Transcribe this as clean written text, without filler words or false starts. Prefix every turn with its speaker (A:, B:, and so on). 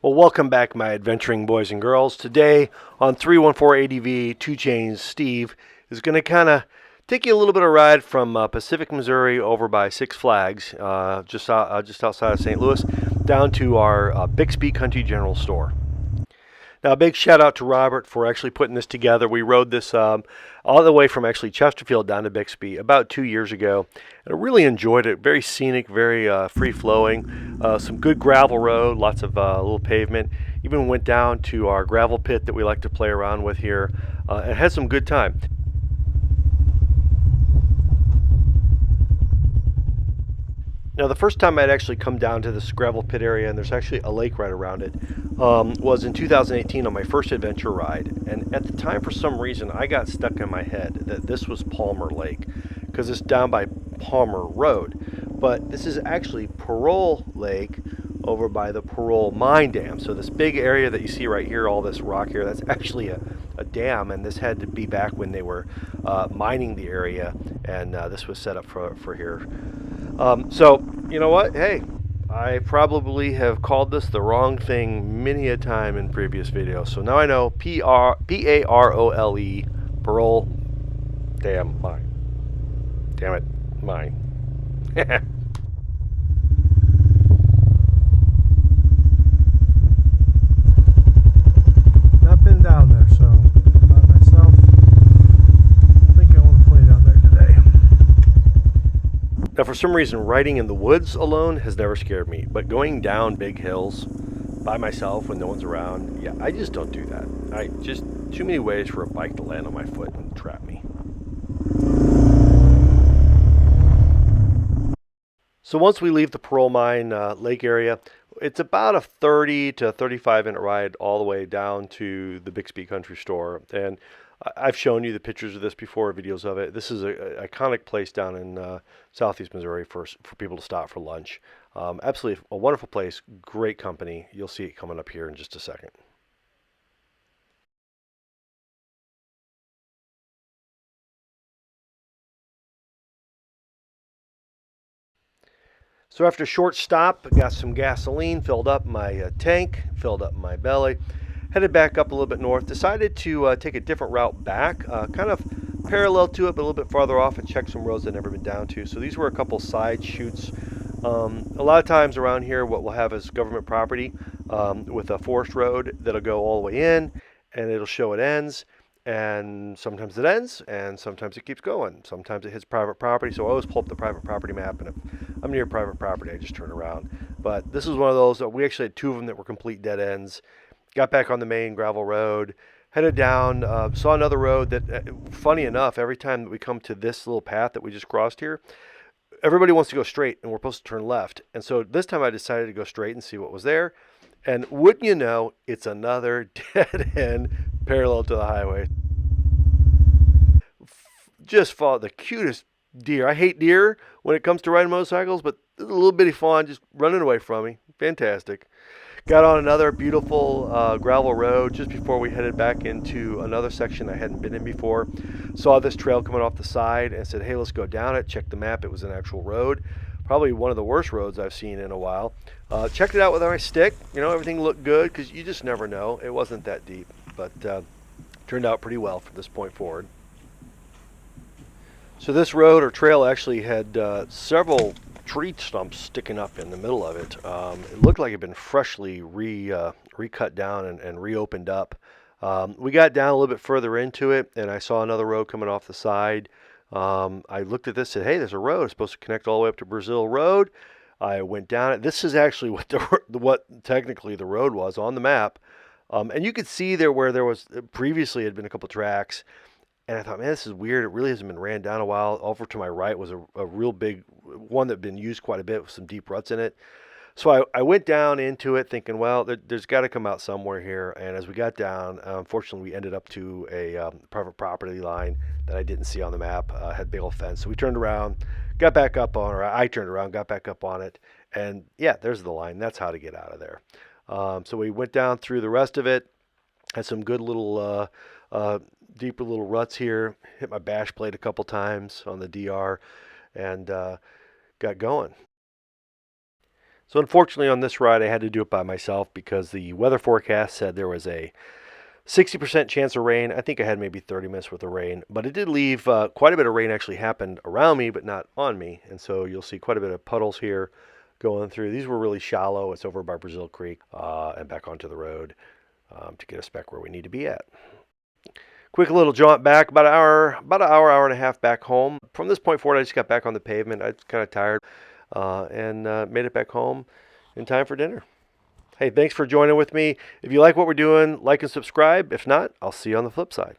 A: Well, welcome back, my adventuring boys and girls. Today on 314 ADV 2 Chains, Steve is going to kind of take you a little bit of a ride from Pacific, Missouri over by Six Flags, just outside of St. Louis, down to our Bixby Country General Store. Now, a big shout out to Robert for actually putting this together. We rode this all the way from actually Chesterfield down to Bixby about 2 years ago, and I really enjoyed it. Very scenic, very free flowing, some good gravel road, lots of little pavement. Even went down to our gravel pit that we like to play around with here, and had some good time. Now, the first time I'd actually come down to this gravel pit area, and there's actually a lake right around it, was in 2018 on my first adventure ride. And at the time, for some reason, I got stuck in my head that this was Palmer Lake because it's down by Palmer Road. But this is actually Parole Lake over by the Parole mine dam. So this big area that you see right here, all this rock here, that's actually a dam, and this had to be back when they were mining the area, and this was set up for here. So, you know what? Hey, I probably have called this the wrong thing many a time in previous videos. So now I know Parole, Parole, damn, mine. Damn it, mine. Not been down there, so by myself. I think I want to play down there today. Now, for some reason, riding in the woods alone has never scared me, but going down big hills by myself when no one's around, yeah, I just don't do that. I just too many ways for a bike to land on my foot and trap me. So once we leave the Parole Mine lake area, it's about a 30 to 35-minute ride all the way down to the Bixby Country Store. And I've shown you the pictures of this before, videos of it. This is an iconic place down in southeast Missouri for people to stop for lunch. Absolutely a wonderful place, great company. You'll see it coming up here in just a second. So after a short stop, got some gasoline, filled up my tank, filled up my belly, headed back up a little bit north, decided to take a different route back, kind of parallel to it, but a little bit farther off, and check some roads I'd never been down to. So these were a couple side chutes. A lot of times around here, what we'll have is government property with a forest road that'll go all the way in, and it'll show it ends. And sometimes it ends, and sometimes it keeps going. Sometimes it hits private property, so I always pull up the private property map, and if I'm near private property, I just turn around. But this is one of those, we actually had two of them that were complete dead ends. Got back on the main gravel road, headed down, saw another road that, funny enough, every time that we come to this little path that we just crossed here, everybody wants to go straight, and we're supposed to turn left. And so this time I decided to go straight and see what was there. And wouldn't you know, it's another dead end parallel to the highway. Just followed the cutest deer. I hate deer when it comes to riding motorcycles, but a little bitty fawn just running away from me. Fantastic. Got on another beautiful gravel road just before we headed back into another section I hadn't been in before. Saw this trail coming off the side and said, hey, let's go down it. Checked the map. It was an actual road. Probably one of the worst roads I've seen in a while. Checked it out with my stick. You know, everything looked good because you just never know. It wasn't that deep, but turned out pretty well from this point forward. So this road or trail actually had several tree stumps sticking up in the middle of it. It looked like it had been freshly recut down and reopened up. We got down a little bit further into it, and I saw another road coming off the side. I looked at this and said, hey, there's a road. It's supposed to connect all the way up to Brazil Road. I went down it. This is actually what technically the road was on the map. And you could see there where there was previously had been a couple tracks. And I thought, man, this is weird. It really hasn't been ran down a while. Over to my right was a real big one that had been used quite a bit with some deep ruts in it. So I went down into it thinking, well, there's got to come out somewhere here. And as we got down, unfortunately, we ended up to a private property line that I didn't see on the map. Had a big old fence. So we turned around, got back up on, or I turned around, got back up on it. And yeah, there's the line. That's how to get out of there. So we went down through the rest of it. Had some good little deeper little ruts here. Hit my bash plate a couple times on the DR and got going. So unfortunately on this ride I had to do it by myself because the weather forecast said there was a 60% chance of rain. I think I had maybe 30 minutes worth of rain, but it did leave quite a bit of rain actually happened around me, but not on me. And so you'll see quite a bit of puddles here going through. These were really shallow. It's over by Brazil Creek and back onto the road to get us back where we need to be at. Quick little jaunt back, about an hour and a half back home. From this point forward, I just got back on the pavement. I was kind of tired and made it back home in time for dinner. Hey, thanks for joining with me. If you like what we're doing, like and subscribe. If not, I'll see you on the flip side.